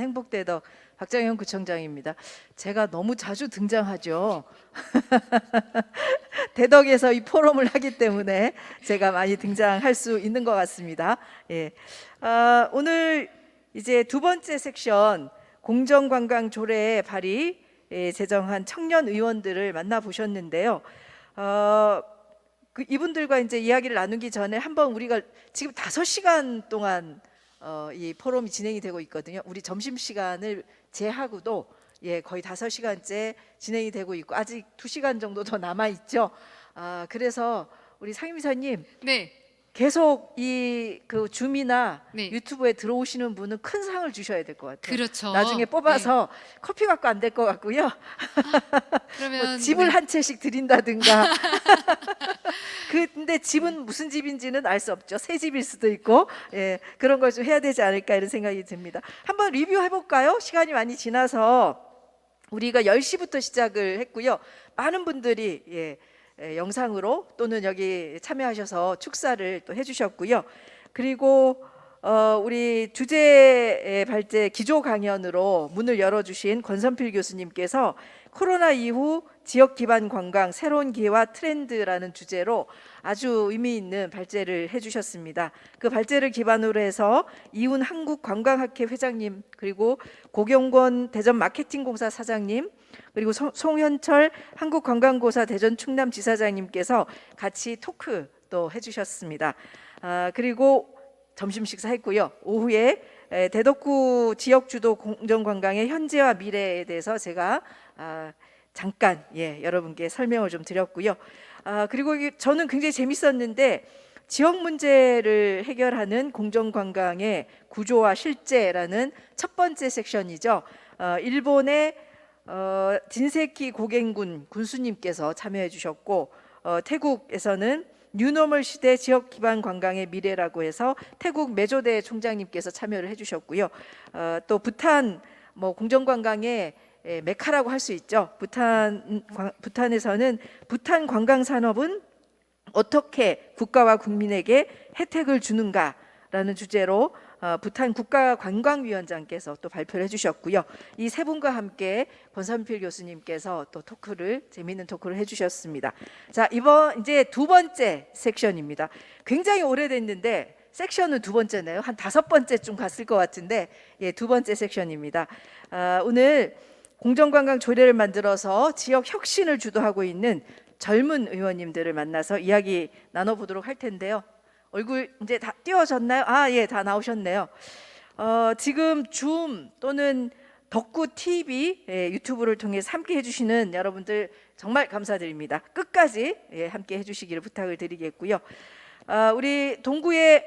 행복대덕 박장현 구청장입니다. 제가 너무 자주 등장하죠. 대덕에서 이 포럼을 하기 때문에 제가 많이 등장할 수 있는 것 같습니다. 예. 오늘 이제 두 번째 섹션 공정관광 조례 발의 제정한 청년 의원들을 만나보셨는데요. 이분들과 이제 이야기를 나누기 전에 한번 우리가 지금 5시간 동안 이 포럼이 진행이 되고 있거든요. 우리 점심시간을 제하고도 거의 5시간째 진행이 되고 있고 아직 2시간 정도 더 남아 있죠. 그래서 우리 상임이사님, 네, 계속 이 줌이나 네. 유튜브에 들어오시는 분은 큰 상을 주셔야 될 것 같아요. 그렇죠. 나중에 뽑아서 커피 갖고 안 될 것 같고요. 네. 뭐 그러면 집을 네. 한 채씩 드린다든가. 근데 집은 무슨 집인지는 알 수 없죠. 새 집일 수도 있고, 그런 걸 좀 해야 되지 않을까 이런 생각이 듭니다. 한번 리뷰해 볼까요? 시간이 많이 지나서 우리가 10시부터 시작을 했고요. 많은 분들이 영상으로 또는 여기 참여하셔서 축사를 또 해주셨고요. 그리고 우리 주제 발제 기조 강연으로 문을 열어주신 권선필 교수님께서 코로나 이후 지역 기반 관광 새로운 기회와 트렌드라는 주제로 아주 의미 있는 발제를 해주셨습니다. 그 발제를 기반으로 해서 이훈 한국관광학회 회장님, 그리고 고경권 대전 마케팅공사 사장님, 그리고 송현철 한국관광고사 대전 충남지사장님께서 같이 토크 또 해주셨습니다. 그리고 점심 식사했고요. 오후에 대덕구 지역 주도 공정관광의 현재와 미래에 대해서 제가 잠깐 여러분께 설명을 좀 드렸고요. 그리고 저는 굉장히 재밌었는데 지역 문제를 해결하는 공정관광의 구조와 실제라는 첫 번째 섹션이죠. 일본의 진세키 고갱군 군수님께서 참여해 주셨고, 태국에서는 뉴노멀 시대 지역 기반 관광의 미래라고 해서 태국 메조대 총장님께서 참여를 해주셨고요. 또 부탄 공정관광의 메카라고 할 수 있죠. 부탄에서는 부탄 관광 산업은 어떻게 국가와 국민에게 혜택을 주는가라는 주제로 부탄 국가관광위원장께서 또 발표를 해주셨고요. 이 세 분과 함께 권선필 교수님께서 또 재미있는 토크를 해주셨습니다. 자, 이번 이제 두 번째 섹션입니다. 굉장히 오래됐는데 섹션은 두 번째네요. 한 5번째쯤 갔을 것 같은데 두 번째 섹션입니다. 오늘 공정관광 조례를 만들어서 지역 혁신을 주도하고 있는 젊은 의원님들을 만나서 이야기 나눠보도록 할 텐데요. 얼굴 이제 다 띄워졌나요? 다 나오셨네요. 지금 줌 또는 덕구 TV 유튜브를 통해서 함께 해주시는 여러분들 정말 감사드립니다. 끝까지 함께 해주시기를 부탁을 드리겠고요. 우리 동구의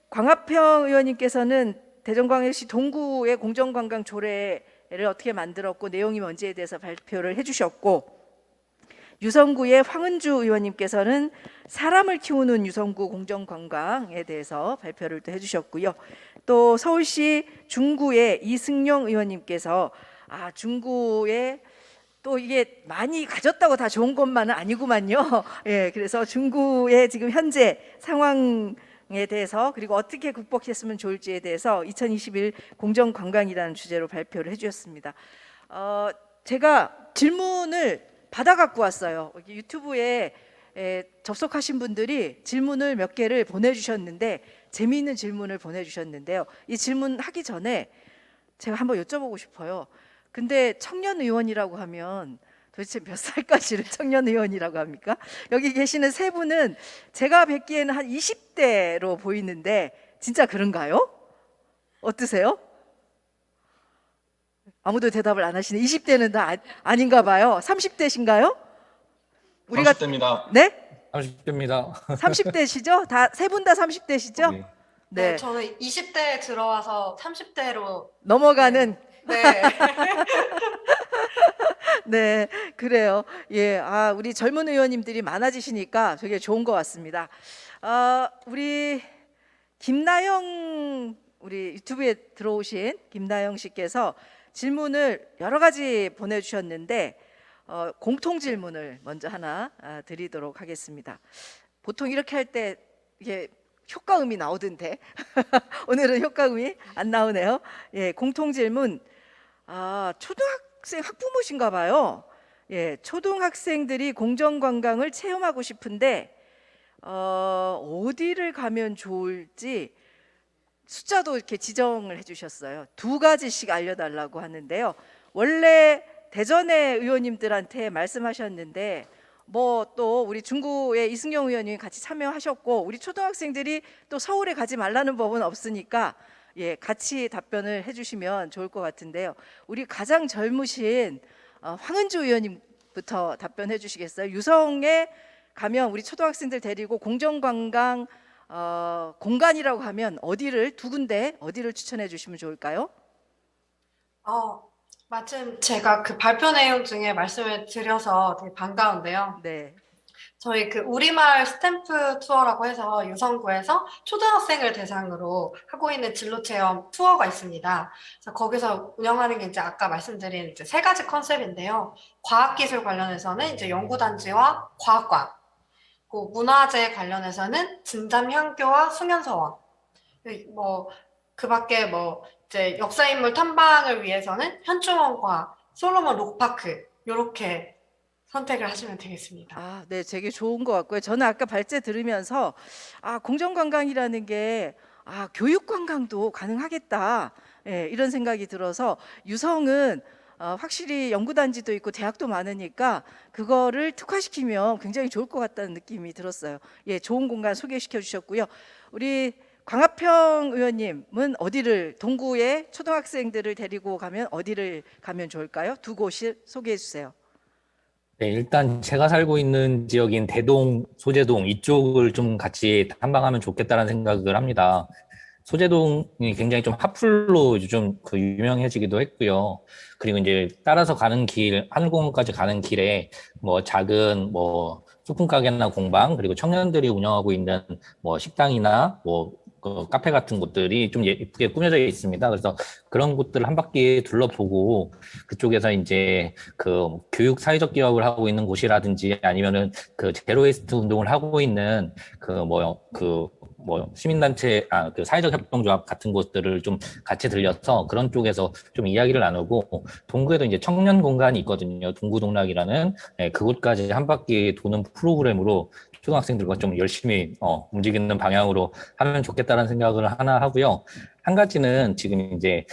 광합형 의원님께서는 대전광역시 동구의 공정관광 조례를 어떻게 만들었고 내용이 뭔지에 대해서 발표를 해주셨고, 유성구의 황은주 의원님께서는 사람을 키우는 유성구 공정관광에 대해서 발표를 또 해주셨고요. 또 서울시 중구의 이승용 의원님께서 중구에 또 이게 많이 가졌다고 다 좋은 것만은 아니구만요. 그래서 중구의 지금 현재 상황에 대해서, 그리고 어떻게 극복했으면 좋을지에 대해서 2021 공정관광이라는 주제로 발표를 해주셨습니다. 제가 질문을 받아 갖고 왔어요. 유튜브에 접속하신 분들이 질문을 몇 개를 보내주셨는데 재미있는 질문을 보내주셨는데요. 이 질문 하기 전에 제가 한번 여쭤보고 싶어요. 근데 청년 의원이라고 하면 도대체 몇 살까지를 청년 의원이라고 합니까? 여기 계시는 세 분은 제가 뵙기에는 한 20대로 보이는데 진짜 그런가요? 어떠세요? 아무도 대답을 안 하시네. 20대는 다 아닌가 봐요. 30대신가요? 우리가 30대입니다. 네? 30대입니다. 30대시죠? 세 분 다 30대시죠? 네. 네. 네, 저는 20대에 들어와서 30대로 넘어가는 네. 네, 그래요. 우리 젊은 의원님들이 많아지시니까 되게 좋은 것 같습니다. 우리 김나영, 우리 유튜브에 들어오신 김나영 씨께서 질문을 여러 가지 보내주셨는데 공통 질문을 먼저 하나 드리도록 하겠습니다. 보통 이렇게 할 때 이게 효과음이 나오던데 오늘은 효과음이 안 나오네요. 예, 공통 질문. 초등학생 학부모신가 봐요. 예, 초등학생들이 공정관광을 체험하고 싶은데 어디를 가면 좋을지 숫자도 이렇게 지정을 해주셨어요. 두 가지씩 알려달라고 하는데요. 원래 대전의 의원님들한테 말씀하셨는데 뭐 또 우리 중구의 이승용 의원님이 같이 참여하셨고 우리 초등학생들이 또 서울에 가지 말라는 법은 없으니까 예, 같이 답변을 해주시면 좋을 것 같은데요. 우리 가장 젊으신 황은주 의원님부터 답변해 주시겠어요? 유성에 가면 우리 초등학생들 데리고 공정관광 공간이라고 하면 어디를 두 군데 어디를 추천해 주시면 좋을까요? 어, 마침 제가 그 발표 내용 중에 말씀을 드려서 되게 반가운데요. 네, 저희 그 우리마을 스탬프 투어라고 해서 유성구에서 초등학생을 대상으로 하고 있는 진로 체험 투어가 있습니다. 그래서 거기서 운영하는 게 이제 아까 말씀드린 이제 세 가지 컨셉인데요. 과학기술 관련해서는 이제 연구단지와 과학관, 그 문화재 관련해서는 진담향교와 수면서원, 뭐, 그 밖에 뭐, 이제 역사인물 탐방을 위해서는 현충원과 솔로몬 록파크, 요렇게 선택을 하시면 되겠습니다. 네, 되게 좋은 것 같고요. 저는 아까 발제 들으면서 공정관광이라는 게 교육관광도 가능하겠다. 예, 이런 생각이 들어서 유성은 확실히 연구단지도 있고 대학도 많으니까 그거를 특화시키면 굉장히 좋을 것 같다는 느낌이 들었어요. 예, 좋은 공간 소개시켜 주셨고요. 우리 광합평 의원님은 어디를 동구의 초등학생들을 데리고 가면 어디를 가면 좋을까요? 두 곳을 소개해 주세요. 네, 일단 제가 살고 있는 지역인 대동, 소재동 이쪽을 좀 같이 탐방하면 좋겠다는 생각을 합니다. 소재동이 굉장히 좀 핫플로 좀 그 유명해지기도 했고요. 그리고 이제 따라서 가는 길, 한국까지 가는 길에 뭐 작은 뭐 소품 가게나 공방, 그리고 청년들이 운영하고 있는 뭐 식당이나 뭐 그 카페 같은 곳들이 좀 예쁘게 꾸며져 있습니다. 그래서 그런 곳들을 한 바퀴 둘러보고 그쪽에서 이제 그 교육 사회적 기업을 하고 있는 곳이라든지 아니면은 그 제로웨이스트 운동을 하고 있는 그 시민단체 그 사회적 협동조합 같은 곳들을 좀 같이 들려서 그런 쪽에서 좀 이야기를 나누고 동구에도 이제 청년 공간이 있거든요. 동구동락이라는 그곳까지 한 바퀴 도는 프로그램으로 초등학생들과 좀 열심히 움직이는 방향으로 하면 좋겠다는 생각을 하나 하고요. 한 가지는 지금 이제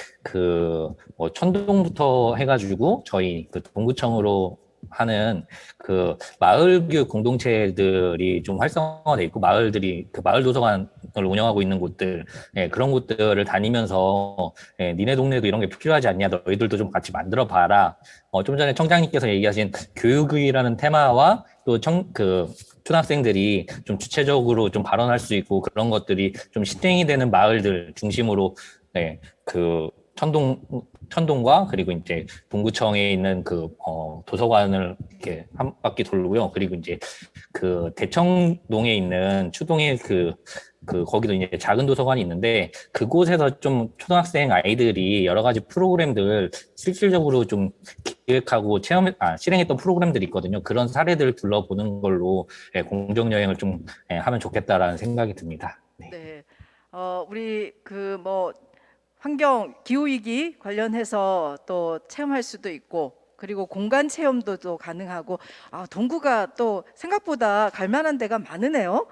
뭐 천동부터 해가지고 저희 그 동구청으로 하는 그 마을 교육 공동체들이 좀 활성화돼 있고 마을들이 그 마을 도서관을 운영하고 있는 곳들 그런 곳들을 다니면서 니네 동네도 이런 게 필요하지 않냐 너희들도 좀 같이 만들어 봐라. 좀 전에 청장님께서 얘기하신 교육이라는 테마와 또 초등학생들이 좀 주체적으로 좀 발언할 수 있고 그런 것들이 좀 실행이 되는 마을들 중심으로 그 천동과 그리고 이제 동구청에 있는 도서관을 이렇게 한 바퀴 돌고요. 그리고 이제 그 대청동에 있는 추동에 거기도 이제 작은 도서관이 있는데 그곳에서 좀 초등학생 아이들이 여러 가지 프로그램들 실질적으로 좀 기획하고 실행했던 프로그램들이 있거든요. 그런 사례들을 둘러보는 걸로 공정 여행을 좀 하면 좋겠다라는 생각이 듭니다. 네. 네, 우리 그 뭐 환경 기후 위기 관련해서 또 체험할 수도 있고 그리고 공간 체험도 또 가능하고 동구가 또 생각보다 갈 만한 데가 많으네요.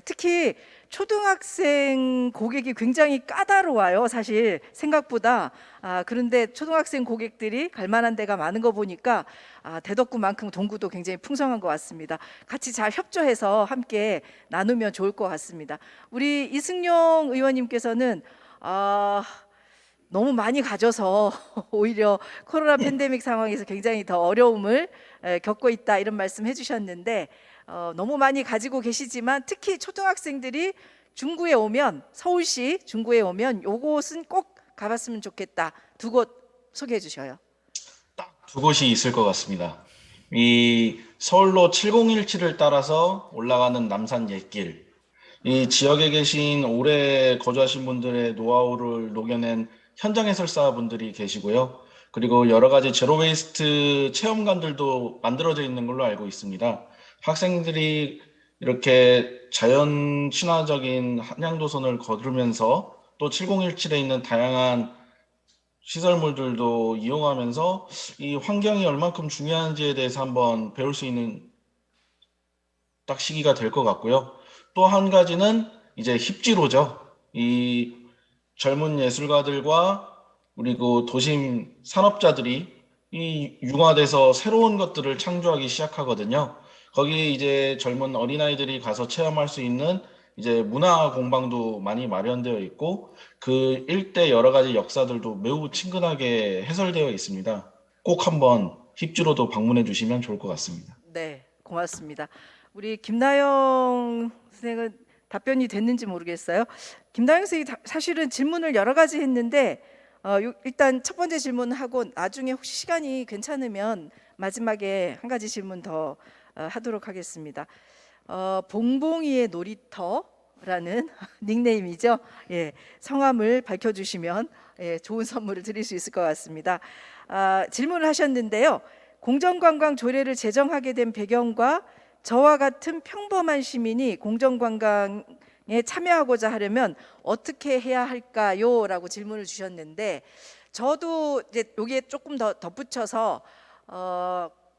특히 초등학생 고객이 굉장히 까다로워요. 사실 생각보다 그런데 초등학생 고객들이 갈 만한 데가 많은 거 보니까 대덕구만큼 동구도 굉장히 풍성한 것 같습니다. 같이 잘 협조해서 함께 나누면 좋을 것 같습니다. 우리 이승용 의원님께서는 너무 많이 가져서 오히려 코로나 팬데믹 상황에서 굉장히 더 어려움을 겪고 있다 이런 말씀 해주셨는데 너무 많이 가지고 계시지만 특히 초등학생들이 중구에 오면 서울시 중구에 오면 요곳은 꼭 가봤으면 좋겠다 두 곳 소개해 주셔요. 딱 두 곳이 있을 것 같습니다. 이 서울로 7017을 따라서 올라가는 남산 옛길. 이 지역에 계신 오래 거주하신 분들의 노하우를 녹여낸 현장 해설사분들이 계시고요. 그리고 여러 가지 제로 웨이스트 체험관들도 만들어져 있는 걸로 알고 있습니다. 학생들이 이렇게 자연 친화적인 한양도선을 걸으면서 또 7017에 있는 다양한 시설물들도 이용하면서 이 환경이 얼만큼 중요한지에 대해서 한번 배울 수 있는 딱 시기가 될 것 같고요. 또 한 가지는 이제 힙지로죠. 이 젊은 예술가들과 그리고 도심 산업자들이 이 융화돼서 새로운 것들을 창조하기 시작하거든요. 거기 이제 젊은 어린아이들이 가서 체험할 수 있는 이제 문화 공방도 많이 마련되어 있고 그 일대 여러 가지 역사들도 매우 친근하게 해설되어 있습니다. 꼭 한번 힙지로도 방문해 주시면 좋을 것 같습니다. 네, 고맙습니다. 우리 김나영 선생은 답변이 됐는지 모르겠어요. 김나영 선생이 사실은 질문을 여러 가지 했는데 일단 첫 번째 질문하고 나중에 혹시 시간이 괜찮으면 마지막에 한 가지 질문 더 하도록 하겠습니다. 봉봉이의 놀이터라는 닉네임이죠. 예, 성함을 밝혀주시면 좋은 선물을 드릴 수 있을 것 같습니다. 질문을 하셨는데요. 공정관광 조례를 제정하게 된 배경과 저와 같은 평범한 시민이 공정관광에 참여하고자 하려면 어떻게 해야 할까요? 라고 질문을 주셨는데 저도 이제 여기에 조금 더 덧붙여서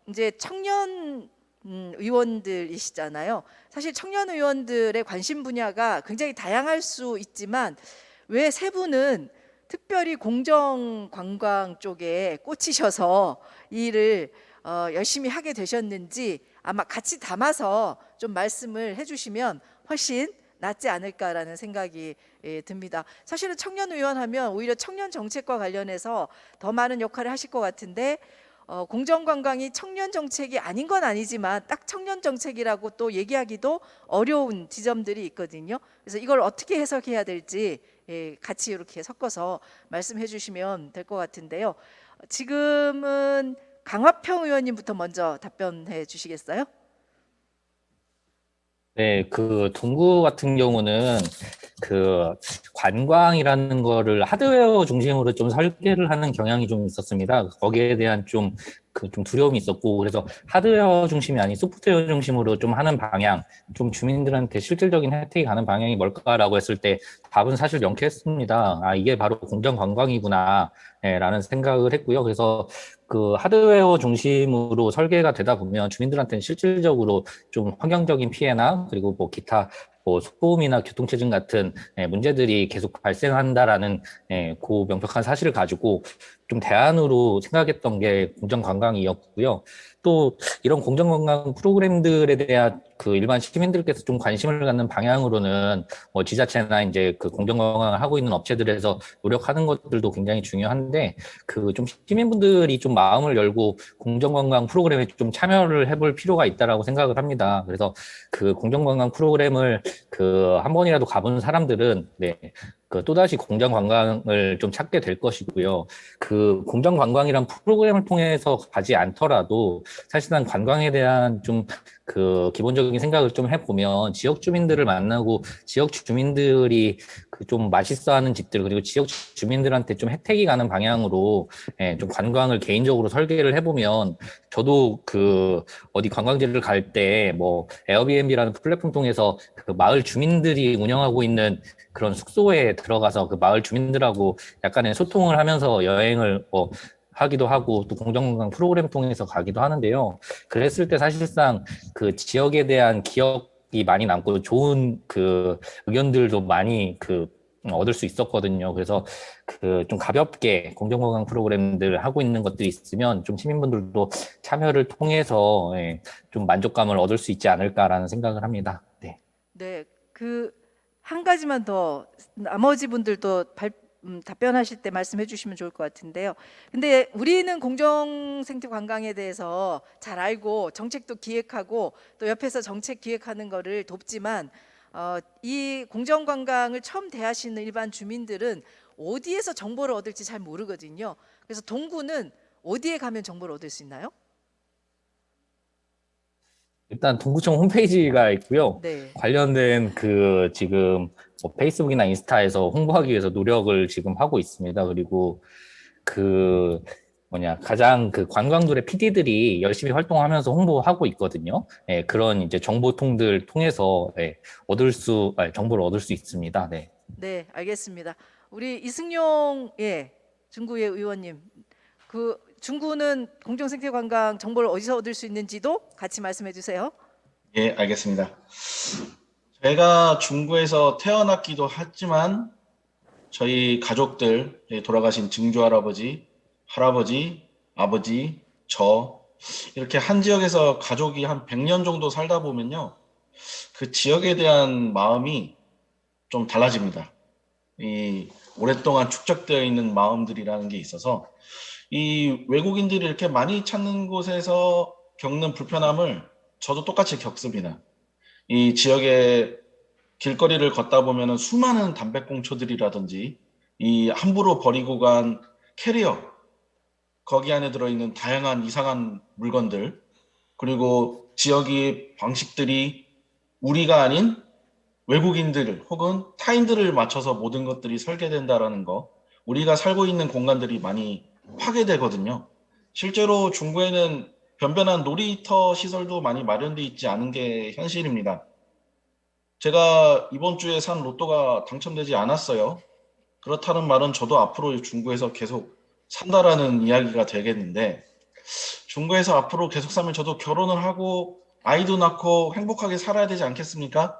이제 청년 의원들이시잖아요. 사실 청년 의원들의 관심 분야가 굉장히 다양할 수 있지만 왜 세 분은 특별히 공정관광 쪽에 꽂히셔서 이 일을 열심히 하게 되셨는지 아마 같이 담아서 좀 말씀을 해주시면 훨씬 낫지 않을까라는 생각이 듭니다. 사실은 청년 의원 하면 오히려 청년 정책과 관련해서 더 많은 역할을 하실 것 같은데 공정관광이 청년 정책이 아닌 건 아니지만 딱 청년 정책이라고 또 얘기하기도 어려운 지점들이 있거든요. 그래서 이걸 어떻게 해석해야 될지 같이 이렇게 섞어서 말씀해 주시면 될 것 같은데요. 지금은 강화평 의원님부터 먼저 답변해 주시겠어요? 네, 그 동구 같은 경우는 그 관광이라는 거를 하드웨어 중심으로 좀 설계를 하는 경향이 좀 있었습니다. 거기에 대한 좀 좀 두려움이 있었고, 그래서 하드웨어 중심이 아닌 소프트웨어 중심으로 좀 하는 방향, 좀 주민들한테 실질적인 혜택이 가는 방향이 뭘까라고 했을 때 답은 사실 명쾌했습니다. 아, 이게 바로 공정관광이구나, 라는 생각을 했고요. 그래서 그 하드웨어 중심으로 설계가 되다 보면 주민들한테는 실질적으로 좀 환경적인 피해나 그리고 뭐 기타 뭐 소음이나 교통체증 같은 문제들이 계속 발생한다라는 그 명백한 사실을 가지고 좀 대안으로 생각했던 게 공정관광이었고요. 또 이런 공정관광 프로그램들에 대한 그 일반 시민들께서 좀 관심을 갖는 방향으로는 뭐 지자체나 이제 그 공정관광을 하고 있는 업체들에서 노력하는 것들도 굉장히 중요한데 그 좀 시민분들이 좀 마음을 열고 공정관광 프로그램에 좀 참여를 해볼 필요가 있다라고 생각을 합니다. 그래서 그 공정관광 프로그램을 그 한 번이라도 가본 사람들은 그 또다시 공정관광을 좀 찾게 될 것이고요. 그 공정관광이란 프로그램을 통해서 가지 않더라도 사실상 관광에 대한 좀 그 기본적인 생각을 좀 해보면 지역 주민들을 만나고 지역 주민들이 그 좀 맛있어하는 집들 그리고 지역 주민들한테 좀 혜택이 가는 방향으로 좀 관광을 개인적으로 설계를 해보면 저도 그 어디 관광지를 갈 때 뭐 에어비앤비라는 플랫폼 통해서 그 마을 주민들이 운영하고 있는 그런 숙소에 들어가서 그 마을 주민들하고 약간의 소통을 하면서 여행을 하기도 하고 또 공정관광 프로그램 통해서 가기도 하는데요. 그랬을 때 사실상 그 지역에 대한 기억이 많이 남고 좋은 그 의견들도 많이 그 얻을 수 있었거든요. 그래서 그 좀 가볍게 공정관광 프로그램들 하고 있는 것들이 있으면 좀 시민분들도 참여를 통해서 좀 만족감을 얻을 수 있지 않을까라는 생각을 합니다. 네. 네, 그 한 가지만 더 나머지 분들도 답변하실 때 말씀해 주시면 좋을 것 같은데요. 근데 우리는 공정생태 관광에 대해서 잘 알고 정책도 기획하고 또 옆에서 정책 기획하는 거를 돕지만 이 공정관광을 처음 대하시는 일반 주민들은 어디에서 정보를 얻을지 잘 모르거든요. 그래서 동구는 어디에 가면 정보를 얻을 수 있나요? 일단 동구청 홈페이지가 있고요. 네. 관련된 그 지금 뭐 페이스북이나 인스타에서 홍보하기 위해서 노력을 지금 하고 있습니다. 그리고 그 가장 그 관광들의 PD들이 열심히 활동하면서 홍보하고 있거든요. 예, 그런 이제 정보통들 통해서 정보를 얻을 수 있습니다. 네. 네, 알겠습니다. 우리 이승용 중구의 의원님, 그 중구는 공정생태관광 정보를 어디서 얻을 수 있는지도 같이 말씀해 주세요. 예, 알겠습니다. 제가 중구에서 태어났기도 했지만 저희 가족들, 돌아가신 증조 할아버지, 할아버지, 아버지, 저 이렇게 한 지역에서 가족이 한 100년 정도 살다 보면요. 그 지역에 대한 마음이 좀 달라집니다. 이 오랫동안 축적되어 있는 마음들이라는 게 있어서 이 외국인들이 이렇게 많이 찾는 곳에서 겪는 불편함을 저도 똑같이 겪습니다. 이 지역의 길거리를 걷다 보면은 수많은 담배꽁초들이라든지 이 함부로 버리고 간 캐리어, 거기 안에 들어있는 다양한 이상한 물건들, 그리고 지역의 방식들이 우리가 아닌 외국인들 혹은 타인들을 맞춰서 모든 것들이 설계된다라는 거, 우리가 살고 있는 공간들이 많이 파괴되거든요. 실제로 중구에는 변변한 놀이터 시설도 많이 마련돼 있지 않은 게 현실입니다. 제가 이번 주에 산 로또가 당첨되지 않았어요. 그렇다는 말은 저도 앞으로 중구에서 계속 산다라는 이야기가 되겠는데, 중구에서 앞으로 계속 살면 저도 결혼을 하고 아이도 낳고 행복하게 살아야 되지 않겠습니까?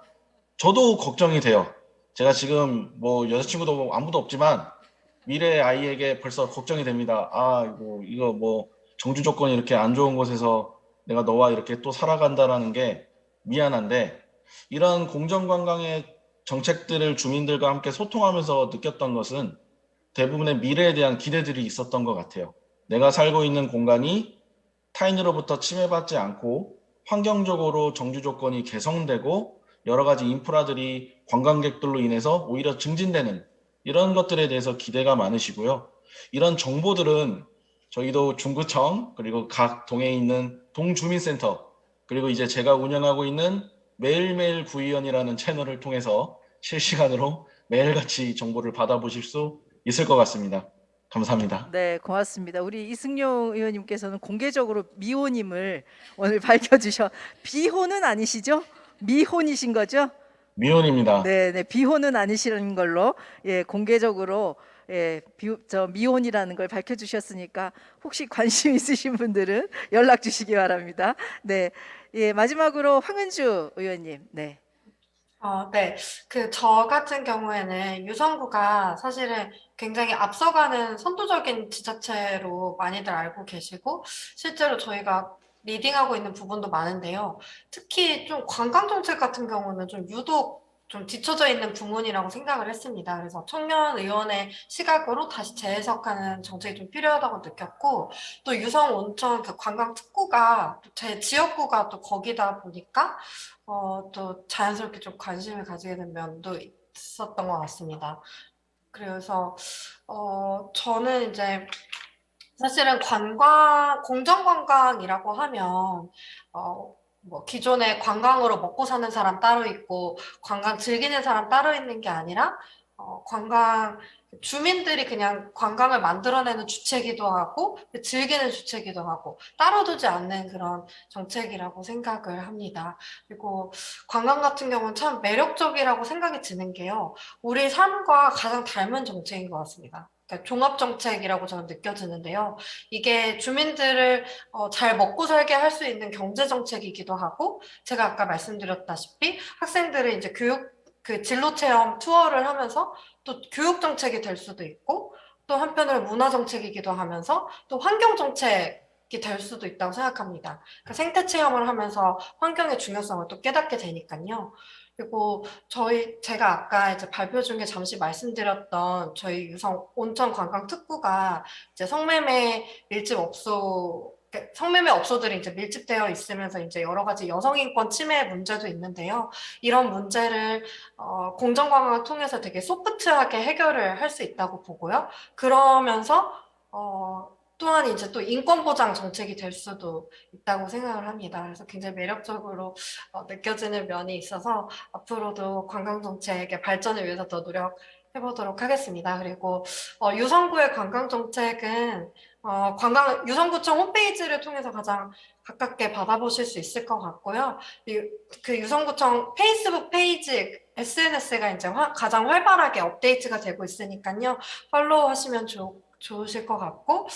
저도 걱정이 돼요. 제가 지금 뭐 여자친구도 아무도 없지만 미래 아이에게 벌써 걱정이 됩니다. 아, 이거 뭐 정주 조건이 이렇게 안 좋은 곳에서 내가 너와 이렇게 또 살아간다라는 게 미안한데, 이런 공정관광의 정책들을 주민들과 함께 소통하면서 느꼈던 것은 대부분의 미래에 대한 기대들이 있었던 것 같아요. 내가 살고 있는 공간이 타인으로부터 침해받지 않고 환경적으로 정주 조건이 개선되고 여러 가지 인프라들이 관광객들로 인해서 오히려 증진되는 이런 것들에 대해서 기대가 많으시고요. 이런 정보들은 저희도 중구청 그리고 각 동에 있는 동주민센터 그리고 이제 제가 운영하고 있는 매일매일 구의원이라는 채널을 통해서 실시간으로 매일같이 정보를 받아보실 수 있을 것 같습니다. 감사합니다. 네, 고맙습니다. 우리 이승용 의원님께서는 공개적으로 미혼임을 오늘 밝혀주셔. 비혼은 아니시죠? 미혼이신 거죠? 미혼입니다. 네, 네, 비혼은 아니시는 걸로 공개적으로 미혼이라는 걸 밝혀주셨으니까 혹시 관심 있으신 분들은 연락 주시기 바랍니다. 네, 마지막으로 황은주 의원님, 네. 네. 저 같은 경우에는 유성구가 사실은 굉장히 앞서가는 선도적인 지자체로 많이들 알고 계시고, 실제로 저희가 리딩하고 있는 부분도 많은데요. 특히 좀 관광정책 같은 경우는 좀 유독 좀 뒤처져 있는 부문이라고 생각을 했습니다. 그래서 청년 의원의 시각으로 다시 재해석하는 정책이 좀 필요하다고 느꼈고, 또 유성 온천 그 관광 특구가 제 지역구가 또 거기다 보니까 또 자연스럽게 좀 관심을 가지게 된 면도 있었던 것 같습니다. 그래서 저는 이제 사실은 공정관광이라고 하면 뭐 기존에 관광으로 먹고 사는 사람 따로 있고 관광 즐기는 사람 따로 있는 게 아니라 관광 주민들이 그냥 관광을 만들어내는 주체기도 하고 즐기는 주체기도 하고 따로 두지 않는 그런 정책이라고 생각을 합니다. 그리고 관광 같은 경우는 참 매력적이라고 생각이 드는 게요. 우리 삶과 가장 닮은 정책인 것 같습니다. 그러니까 종합정책이라고 저는 느껴지는데요. 이게 주민들을 잘 먹고 살게 할 수 있는 경제정책이기도 하고, 제가 아까 말씀드렸다시피 학생들을 이제 진로 체험 투어를 하면서 또 교육 정책이 될 수도 있고, 또 한편으로 문화 정책이기도 하면서 또 환경 정책이 될 수도 있다고 생각합니다. 그러니까 생태 체험을 하면서 환경의 중요성을 또 깨닫게 되니까요. 그리고 제가 아까 이제 발표 중에 잠시 말씀드렸던 저희 유성 온천 관광 특구가 이제 성매매 업소들이 이제 밀집되어 있으면서 이제 여러 가지 여성인권 침해 문제도 있는데요. 이런 문제를 공정관광을 통해서 되게 소프트하게 해결을 할 수 있다고 보고요. 그러면서 또한 이제 또 인권 보장 정책이 될 수도 있다고 생각을 합니다. 그래서 굉장히 매력적으로 느껴지는 면이 있어서 앞으로도 관광정책의 발전을 위해서 더 노력해보도록 하겠습니다. 그리고 유성구의 관광정책은 유성구청 홈페이지를 통해서 가장 가깝게 받아보실 수 있을 것 같고요. 그 유성구청 페이스북 페이지, SNS가 이제 가장 활발하게 업데이트가 되고 있으니까요. 팔로우 하시면 좋으실 것 같고,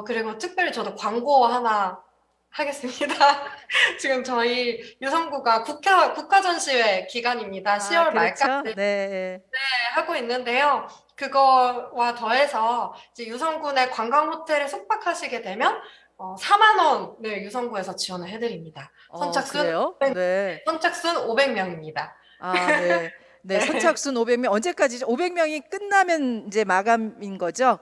그리고 특별히 저도 광고 하나 하겠습니다. 지금 저희 유성구가 국가전시회 기간입니다. 10월 말까지 그렇죠. 네. 하고 있는데요. 그거와 더해서 이제 유성군의 관광 호텔에 숙박하시게 되면 4만 원을 유성구에서 지원을 해드립니다. 그래요? 네. 선착순 500명입니다. 네. 네, 선착순 500명. 언제까지죠? 500명이 끝나면 이제 마감인 거죠?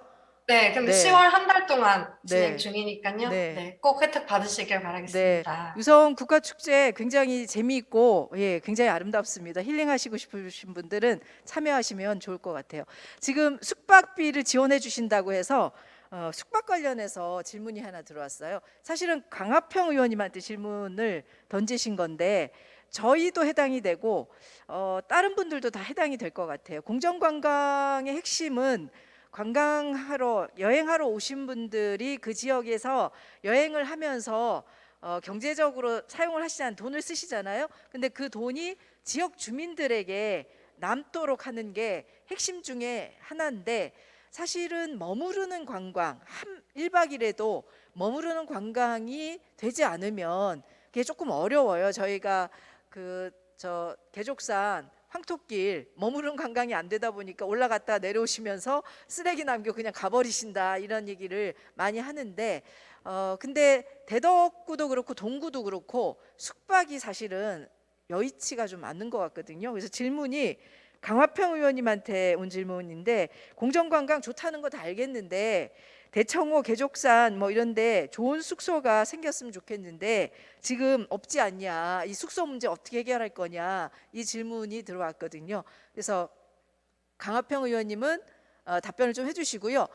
네, 근데 네. 10월 한 달 동안 진행 네. 중이니까요. 네. 네, 꼭 혜택 받으시길 네, 바라겠습니다. 유성 국가축제 굉장히 재미있고 굉장히 아름답습니다. 힐링하시고 싶으신 분들은 참여하시면 좋을 것 같아요. 지금 숙박비를 지원해 주신다고 해서 숙박 관련해서 질문이 하나 들어왔어요. 사실은 강하평 의원님한테 질문을 던지신 건데 저희도 해당이 되고 다른 분들도 다 해당이 될 것 같아요. 공정관광의 핵심은 관광하러 여행하러 오신 분들이 그 지역에서 여행을 하면서 경제적으로 사용을 하시지 돈을 쓰시잖아요. 근데 그 돈이 지역 주민들에게 남도록 하는 게 핵심 중에 하나인데 사실은 머무르는 관광 1박 2일에도 머무르는 관광이 되지 않으면 그게 조금 어려워요. 저희가 개족산 황토길 머무른 관광이 안 되다 보니까 올라갔다 내려오시면서 쓰레기 남겨 그냥 가버리신다 이런 얘기를 많이 하는데 근데 대덕구도 그렇고 동구도 그렇고 숙박이 사실은 여의치가 좀 않는 것 같거든요. 그래서 질문이 강화평 의원님한테 온 질문인데 공정관광 좋다는 거 다 알겠는데 대청호, 개족산 뭐 이런데 좋은 숙소가 생겼으면 좋겠는데 지금 없지 않냐, 이 숙소 문제 어떻게 해결할 거냐 이 질문이 들어왔거든요. 그래서 강화평 의원님은 답변을 좀 해주시고요.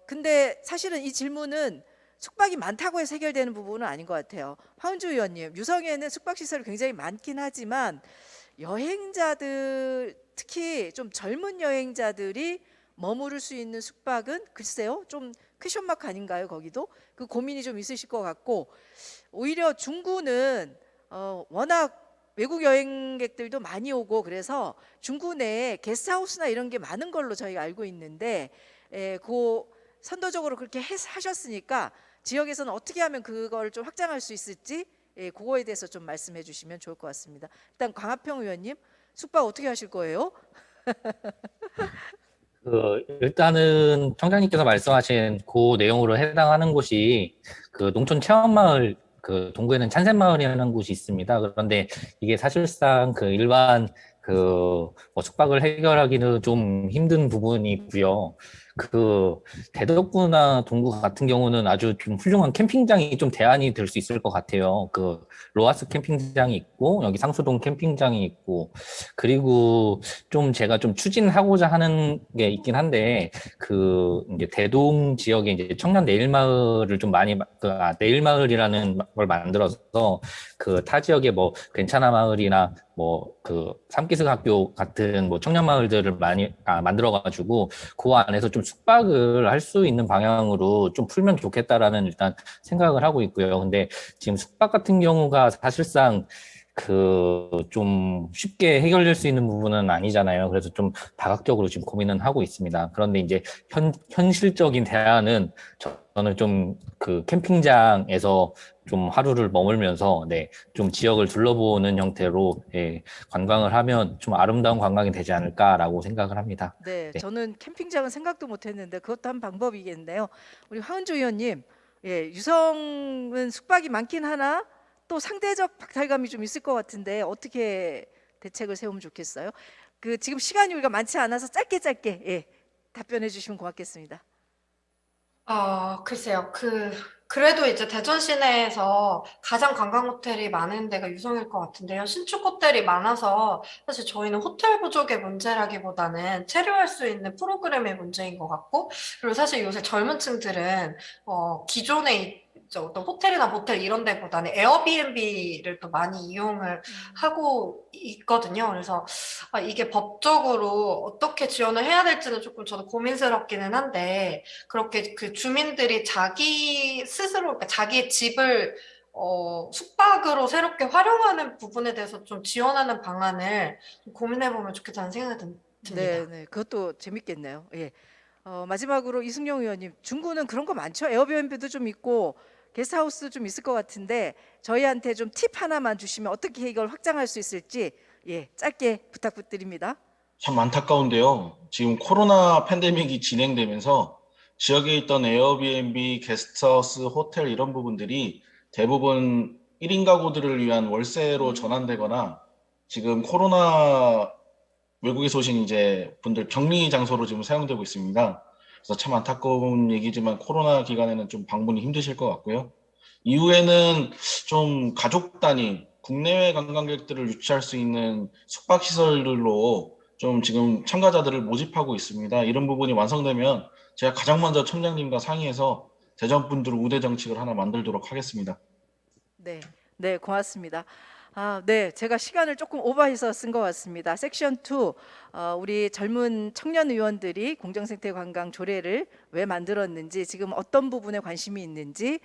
근데 사실은 이 질문은 숙박이 많다고 해서 해결되는 부분은 아닌 것 같아요. 황은주 의원님, 유성에는 숙박 시설이 굉장히 많긴 하지만 여행자들 특히 좀 젊은 여행자들이 머무를 수 있는 숙박은 글쎄요 좀 퀘션마크 아닌가요? 거기도 그 고민이 좀 있으실 것 같고 오히려 중구는 워낙 외국 여행객들도 많이 오고 그래서 중구 내에 게스트하우스나 이런 게 많은 걸로 저희가 알고 있는데 그 선도적으로 그렇게 하셨으니까 지역에서는 어떻게 하면 그걸 좀 확장할 수 있을지 그거에 대해서 좀 말씀해 주시면 좋을 것 같습니다. 일단 강하평 의원님 숙박 어떻게 하실 거예요? 일단은 청장님께서 말씀하신 그 내용으로 해당하는 곳이 그 농촌 체험마을 그 동구에는 찬센마을이라는 곳이 있습니다. 그런데 이게 사실상 그 일반 뭐 숙박을 해결하기는 좀 힘든 부분이고요. 대덕구나 동구 같은 경우는 아주 좀 훌륭한 캠핑장이 좀 대안이 될 수 있을 것 같아요. 로아스 캠핑장이 있고 여기 상수동 캠핑장이 있고 그리고 좀 제가 좀 추진하고자 하는 게 있긴 한데 이제 대동 지역에 이제 청년 내일마을을 좀 많이 내일마을이라는 걸 만들어서 타 지역에 뭐 괜찮아 마을이나 삼기슭 학교 같은 뭐 청년 마을들을 많이 만들어가지고 그 안에서 좀 숙박을 할 수 있는 방향으로 좀 풀면 좋겠다라는 일단 생각을 하고 있고요. 근데 지금 숙박 같은 경우가 사실상 좀 쉽게 해결될 수 있는 부분은 아니잖아요. 그래서 좀 다각적으로 지금 고민은 하고 있습니다. 그런데 이제 현실적인 대안은 저는 좀 캠핑장에서 좀 하루를 머물면서 좀 지역을 둘러보는 형태로 관광을 하면 좀 아름다운 관광이 되지 않을까라고 생각을 합니다. 네, 저는 캠핑장은 생각도 못했는데 그것도 한 방법이겠네요. 우리 황은주 의원님, 유성은 숙박이 많긴 하나 또 상대적 박탈감이 좀 있을 것 같은데 어떻게 대책을 세우면 좋겠어요? 지금 시간이 우리가 많지 않아서 짧게 답변해 주시면 고맙겠습니다. 글쎄요. 그래도 이제 대전 시내에서 가장 관광 호텔이 많은 데가 유성일 것 같은데요. 신축 호텔이 많아서 사실 저희는 호텔 부족의 문제라기보다는 체류할 수 있는 프로그램의 문제인 것 같고, 그리고 사실 요새 젊은 층들은 기존에 이제 어떤 호텔이나 모텔 이런 데보다는 에어비앤비를 또 많이 이용을 하고 있거든요. 그래서 이게 법적으로 어떻게 지원을 해야 될지는 조금 저도 고민스럽기는 한데, 그렇게 그 주민들이 자기 스스로, 그러니까 자기의 집을 숙박으로 새롭게 활용하는 부분에 대해서 좀 지원하는 방안을 좀 고민해보면 좋겠다는 생각이 듭니다. 네, 그것도 재밌겠네요. 예. 마지막으로 이승용 의원님, 중구는 그런 거 많죠? 에어비앤비도 좀 있고 게스트하우스 좀 있을 것 같은데 저희한테 좀 팁 하나만 주시면 어떻게 이걸 확장할 수 있을지 짧게 부탁드립니다. 참 안타까운데요. 지금 코로나 팬데믹이 진행되면서 지역에 있던 에어비앤비, 게스트하우스, 호텔 이런 부분들이 대부분 1인 가구들을 위한 월세로 전환되거나 지금 코로나 외국에서 오신 이제 분들 격리 장소로 지금 사용되고 있습니다. 그래서 참 안타까운 얘기지만 코로나 기간에는 좀 방문이 힘드실 것 같고요. 이후에는 좀 가족 단위 국내외 관광객들을 유치할 수 있는 숙박시설들로 좀 지금 참가자들을 모집하고 있습니다. 이런 부분이 완성되면 제가 가장 먼저 청장님과 상의해서 대전 분들 우대 정책을 하나 만들도록 하겠습니다. 네, 네, 고맙습니다. 네, 제가 시간을 조금 오버해서 쓴 것 같습니다. 섹션 2, 우리 젊은 청년 의원들이 공정생태 관광 조례를 왜 만들었는지, 지금 어떤 부분에 관심이 있는지,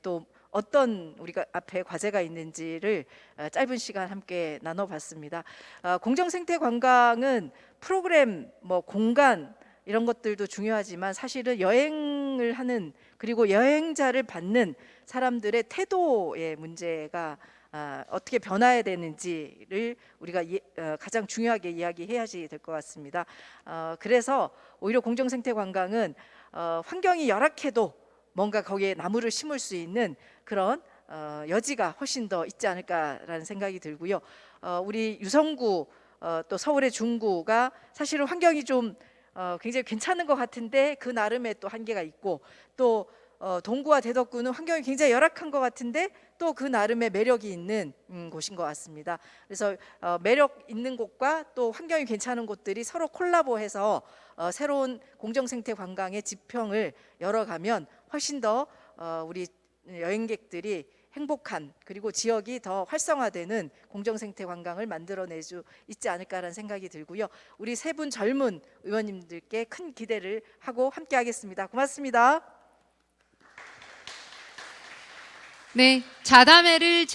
또 어떤 우리가 앞에 과제가 있는지를 짧은 시간 함께 나눠봤습니다. 공정생태 관광은 프로그램, 뭐 공간 이런 것들도 중요하지만 사실은 여행을 하는 그리고 여행자를 받는 사람들의 태도의 문제가 어떻게 변화해야 되는지를 우리가 가장 중요하게 이야기해야지 될 것 같습니다. 그래서 오히려 공정생태 관광은 환경이 열악해도 뭔가 거기에 나무를 심을 수 있는 그런 여지가 훨씬 더 있지 않을까라는 생각이 들고요. 우리 유성구 또 서울의 중구가 사실은 환경이 좀 굉장히 괜찮은 것 같은데 그 나름의 또 한계가 있고, 또 동구와 대덕구는 환경이 굉장히 열악한 것 같은데 또 그 나름의 매력이 있는 곳인 것 같습니다. 그래서 매력 있는 곳과 또 환경이 괜찮은 곳들이 서로 콜라보해서 새로운 공정생태 관광의 지평을 열어가면 훨씬 더 우리 여행객들이 행복한 그리고 지역이 더 활성화되는 공정생태 관광을 만들어낼 수 있지 않을까라는 생각이 들고요. 우리 세 분 젊은 의원님들께 큰 기대를 하고 함께하겠습니다. 고맙습니다. 네, 자담회를